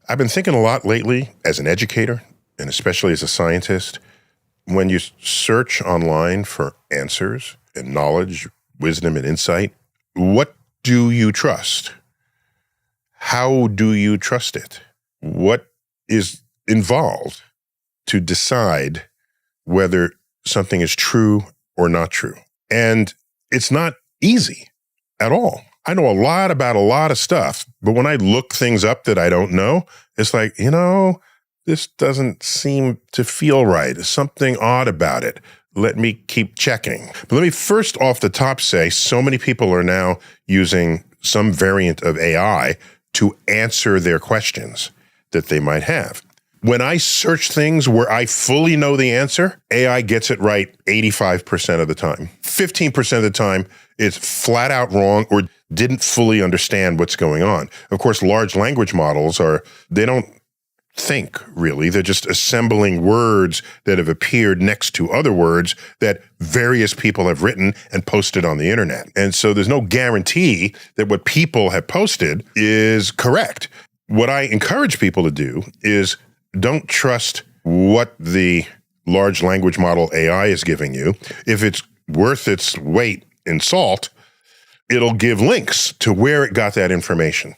I've been thinking a lot lately as an educator, and especially as a scientist, when you search online for answers and knowledge, wisdom and insight, what do you trust? How do you trust it? What is involved to decide whether something is true or not true? And it's not easy at all. I know a lot about a lot of stuff, but when I look things up that I don't know, it's like, this doesn't seem to feel right. There's something odd about it. Let me keep checking. But let me first off the top say, so many people are now using some variant of AI to answer their questions that they might have. When I search things where I fully know the answer, AI gets it right 85% of the time. 15% of the time, it's flat out wrong or didn't fully understand what's going on. Of course, large language models they don't think really. They're just assembling words that have appeared next to other words that various people have written and posted on the internet. And so there's no guarantee that what people have posted is correct. What I encourage people to do is don't trust what the large language model AI is giving you. If it's worth its weight in salt, it'll give links to where it got that information.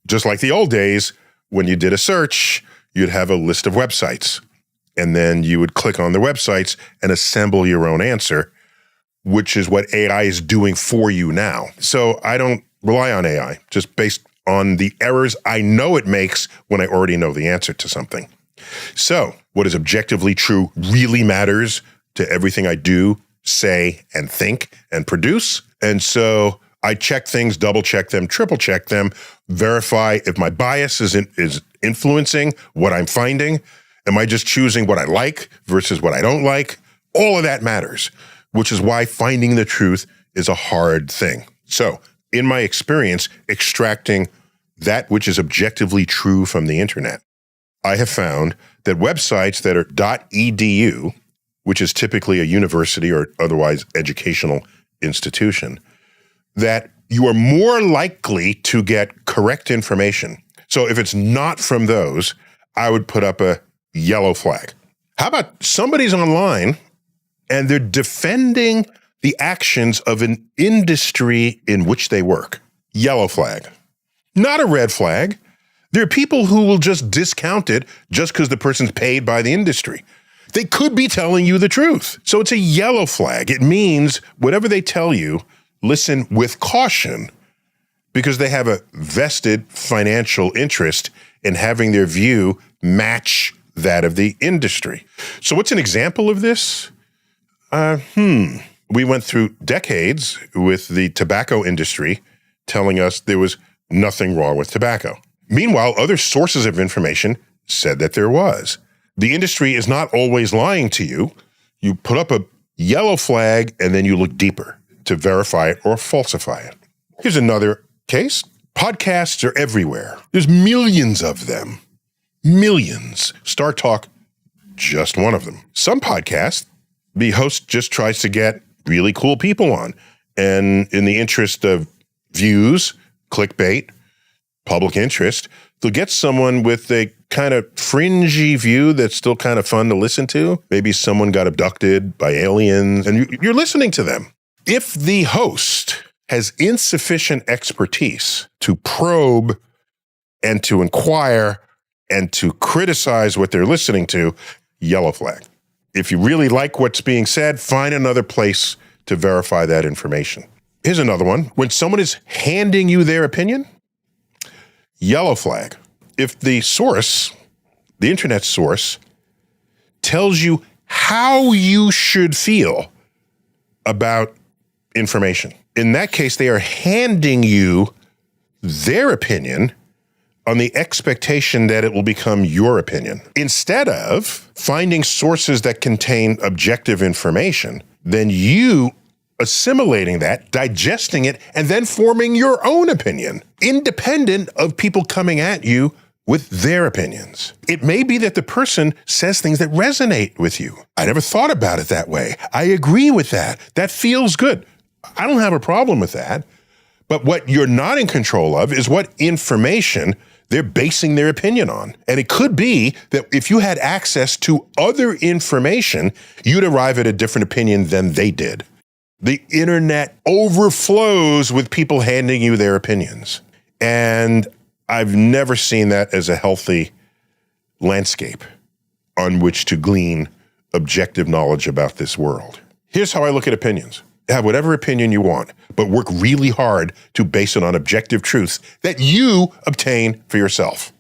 Just like the old days, when you did a search, you'd have a list of websites, and then you would click on the websites and assemble your own answer, which is what AI is doing for you now. So I don't rely on AI, just based on the errors I know it makes when I already know the answer to something. So what is objectively true really matters to everything I do, say, and think, and produce. And so I check things, double check them, triple check them, verify if my bias is influencing what I'm finding. Am I just choosing what I like versus what I don't like? All of that matters, which is why finding the truth is a hard thing. So in my experience, extracting that which is objectively true from the internet, I have found that websites that are .edu, which is typically a university or otherwise educational institution, that you are more likely to get correct information. So if it's not from those, I would put up a yellow flag. How about somebody's online and they're defending the actions of an industry in which they work? Yellow flag. Not a red flag. There are people who will just discount it just because the person's paid by the industry. They could be telling you the truth. So it's a yellow flag. It means whatever they tell you, listen with caution, because they have a vested financial interest in having their view match that of the industry. So what's an example of this? We went through decades with the tobacco industry telling us there was nothing wrong with tobacco. Meanwhile, other sources of information said that there was. The industry is not always lying to you. You put up a yellow flag and then you look deeper to verify it or falsify it. Here's another case. Podcasts are everywhere. There's millions of them. Millions. Star Talk, just one of them. Some podcasts, the host just tries to get really cool people on. And in the interest of views, clickbait, public interest, they'll get someone with a kind of fringy view that's still kind of fun to listen to. Maybe someone got abducted by aliens and you're listening to them. If the host has insufficient expertise to probe and to inquire and to criticize what they're listening to, yellow flag. If you really like what's being said, find another place to verify that information. Here's another one. When someone is handing you their opinion, yellow flag. If the source, the internet source, tells you how you should feel about information, in that case, they are handing you their opinion on the expectation that it will become your opinion. Instead of finding sources that contain objective information, then you assimilating that, digesting it, and then forming your own opinion, independent of people coming at you with their opinions. It may be that the person says things that resonate with you. I never thought about it that way. I agree with that. That feels good. I don't have a problem with that. But what you're not in control of is what information they're basing their opinion on. And it could be that if you had access to other information, you'd arrive at a different opinion than they did. The internet overflows with people handing you their opinions. And I've never seen that as a healthy landscape on which to glean objective knowledge about this world. Here's how I look at opinions. Have whatever opinion you want, but work really hard to base it on objective truths that you obtain for yourself.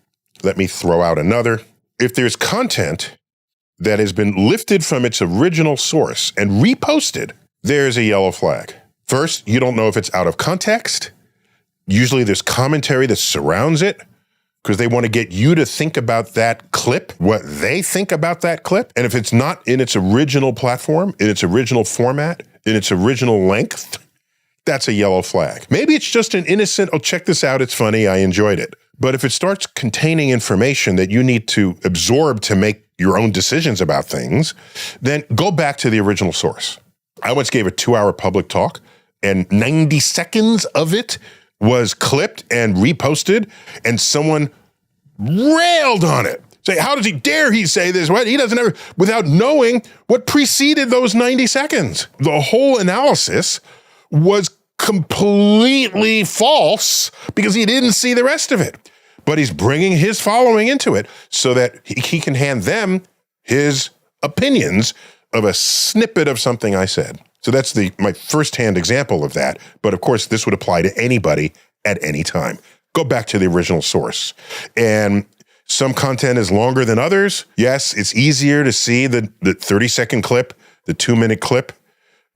Let me throw out another. If there's content that has been lifted from its original source and reposted, there's a yellow flag. First, you don't know if it's out of context. Usually there's commentary that surrounds it because they want to get you to think about that clip, what they think about that clip. And if it's not in its original platform, in its original format, in its original length, that's a yellow flag. Maybe it's just an innocent, oh, check this out, it's funny, I enjoyed it. But if it starts containing information that you need to absorb to make your own decisions about things, then go back to the original source. I once gave a 2-hour public talk, and 90 seconds of it was clipped and reposted, and someone railed on it. Say, how does he dare he say this? What? He doesn't ever, without knowing what preceded those 90 seconds. The whole analysis was completely false because he didn't see the rest of it. But he's bringing his following into it so that he can hand them his opinions of a snippet of something I said. So that's my firsthand example of that. But of course, this would apply to anybody at any time. Go back to the original source. And some content is longer than others. Yes, it's easier to see the 30-second clip, the 2-minute clip.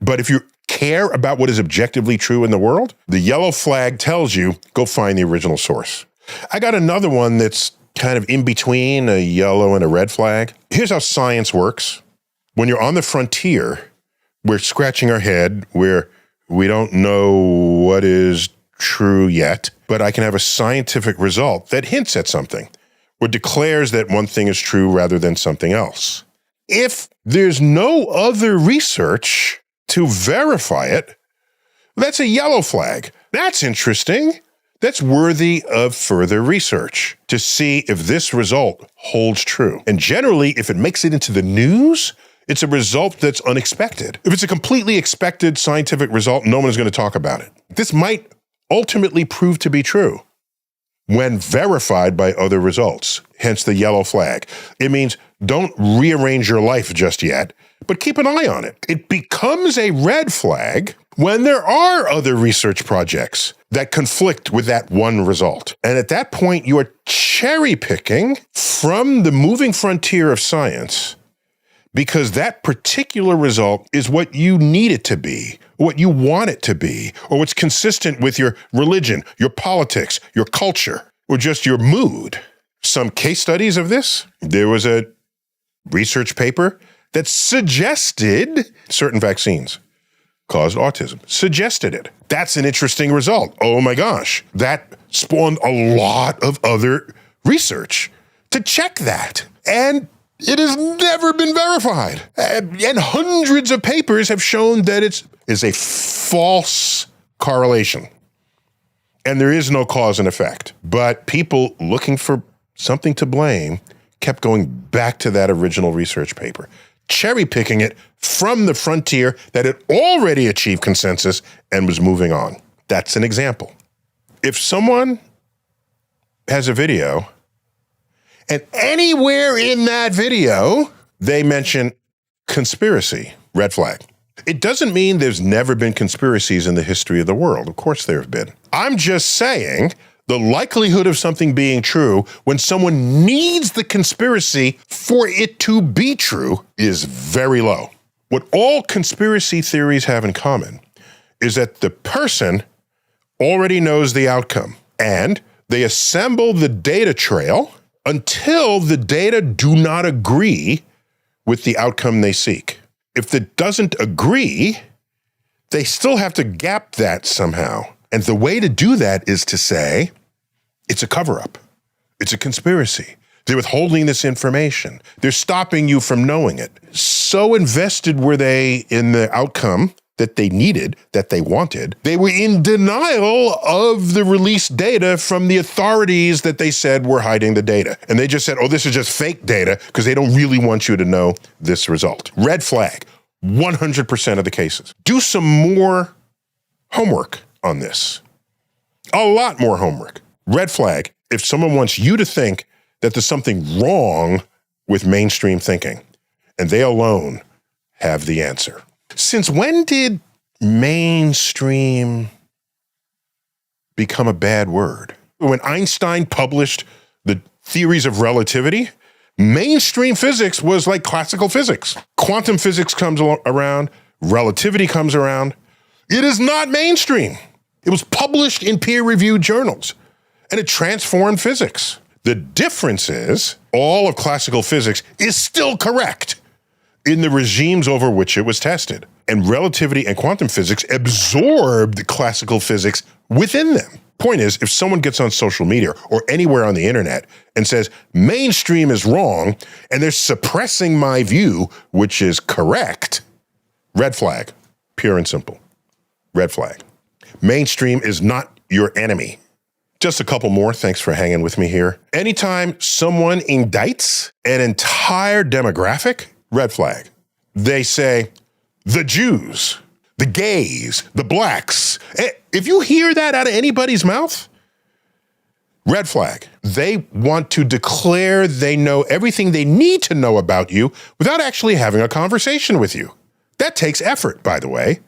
But if you care about what is objectively true in the world, the yellow flag tells you, go find the original source. I got another one that's kind of in between a yellow and a red flag. Here's how science works. When you're on the frontier, we're scratching our head where we don't know what is true yet, but I can have a scientific result that hints at something or declares that one thing is true rather than something else. If there's no other research to verify it, that's a yellow flag. That's interesting. That's worthy of further research to see if this result holds true. And generally, if it makes it into the news, it's a result that's unexpected. If it's a completely expected scientific result, no one is going to talk about it. This might ultimately prove to be true when verified by other results, hence the yellow flag. It means don't rearrange your life just yet, but keep an eye on it. It becomes a red flag when there are other research projects that conflict with that one result. And at that point, you are cherry picking from the moving frontier of science because that particular result is what you need it to be, what you want it to be, or what's consistent with your religion, your politics, your culture, or just your mood. Some case studies of this, there was a research paper that suggested certain vaccines caused autism, suggested it. That's an interesting result. Oh my gosh, that spawned a lot of other research to check that. And it has never been verified. And hundreds of papers have shown that it is a false correlation. And there is no cause and effect. But people looking for something to blame kept going back to that original research paper, cherry picking it from the frontier that had already achieved consensus and was moving on. That's an example. If someone has a video and anywhere in that video, they mention conspiracy, red flag. It doesn't mean there's never been conspiracies in the history of the world. Of course there have been. I'm just saying the likelihood of something being true when someone needs the conspiracy for it to be true is very low. What all conspiracy theories have in common is that the person already knows the outcome and they assemble the data trail until the data do not agree with the outcome they seek. If it doesn't agree, they still have to gap that somehow. And the way to do that is to say, it's a cover-up. It's a conspiracy. They're withholding this information. They're stopping you from knowing it. So invested were they in the outcome that they needed, that they wanted. They were in denial of the released data from the authorities that they said were hiding the data. And they just said, oh, this is just fake data because they don't really want you to know this result. Red flag, 100% of the cases. Do some more homework on this. A lot more homework. Red flag, if someone wants you to think that there's something wrong with mainstream thinking, and they alone have the answer. Since when did mainstream become a bad word? When Einstein published the theories of relativity, mainstream physics was like classical physics. Quantum physics comes around, relativity comes around. It is not mainstream. It was published in peer-reviewed journals, and it transformed physics. The difference is all of classical physics is still correct in the regimes over which it was tested. And relativity and quantum physics absorbed classical physics within them. Point is, if someone gets on social media or anywhere on the internet and says, mainstream is wrong, and they're suppressing my view, which is correct, red flag, pure and simple. Red flag. Mainstream is not your enemy. Just a couple more. Thanks for hanging with me here. Anytime someone indicts an entire demographic, red flag. They say, the Jews, the gays, the blacks. If you hear that out of anybody's mouth, red flag. They want to declare they know everything they need to know about you without actually having a conversation with you. That takes effort, by the way,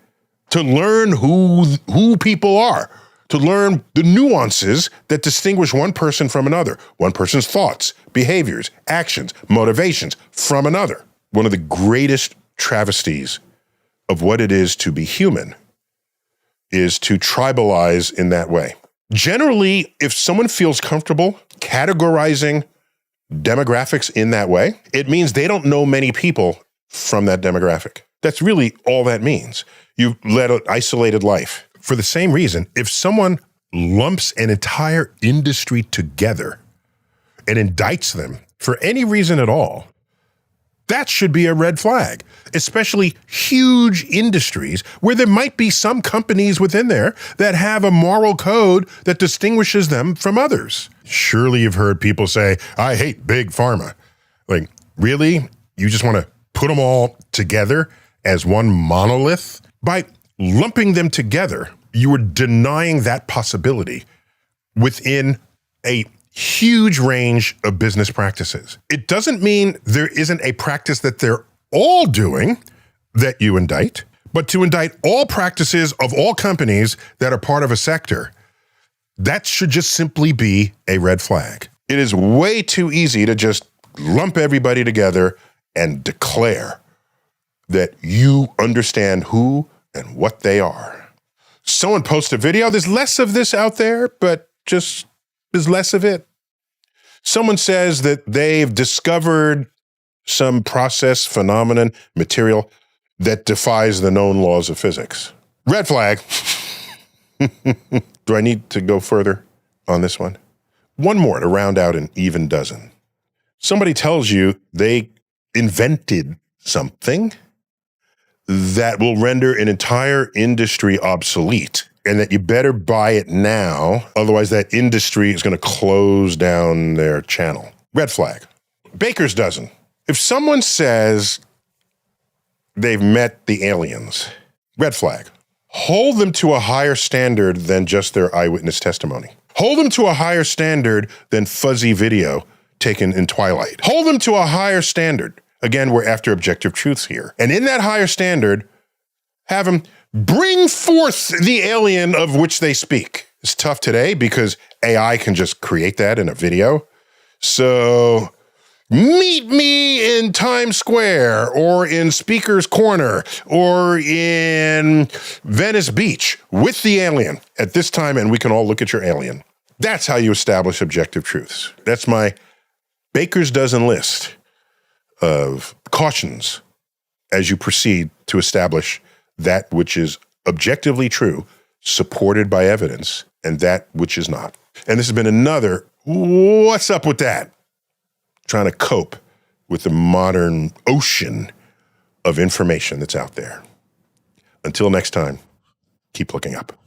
to learn who people are, to learn the nuances that distinguish one person from another, one person's thoughts, behaviors, actions, motivations from another. One of the greatest travesties of what it is to be human is to tribalize in that way. Generally, if someone feels comfortable categorizing demographics in that way, it means they don't know many people from that demographic. That's really all that means. You've led an isolated life. For the same reason, if someone lumps an entire industry together and indicts them for any reason at all, that should be a red flag, especially huge industries where there might be some companies within there that have a moral code that distinguishes them from others. Surely you've heard people say, I hate big pharma. Like, really? You just want to put them all together as one monolith? By lumping them together, you are denying that possibility within a huge range of business practices. It doesn't mean there isn't a practice that they're all doing that you indict, but to indict all practices of all companies that are part of a sector, that should just simply be a red flag. It is way too easy to just lump everybody together and declare that you understand who and what they are. Someone posted a video. There's less of this out there, but just there's less of it. Someone says that they've discovered some process, phenomenon, material that defies the known laws of physics. Red flag. Do I need to go further on this one? One more to round out an even dozen. Somebody tells you they invented something that will render an entire industry obsolete, and that you better buy it now, otherwise that industry is going to close down their channel. Red flag. Baker's dozen. If someone says they've met the aliens, red flag. Hold them to a higher standard than just their eyewitness testimony. Hold them to a higher standard than fuzzy video taken in Twilight. Hold them to a higher standard. Again, we're after objective truths here. And in that higher standard, have them bring forth the alien of which they speak. It's tough today because AI can just create that in a video. So meet me in Times Square or in Speaker's Corner or in Venice Beach with the alien at this time, and we can all look at your alien. That's how you establish objective truths. That's my baker's dozen list of cautions as you proceed to establish that which is objectively true, supported by evidence, and that which is not. And this has been another, what's up with that? Trying to cope with the modern ocean of information that's out there. Until next time, keep looking up.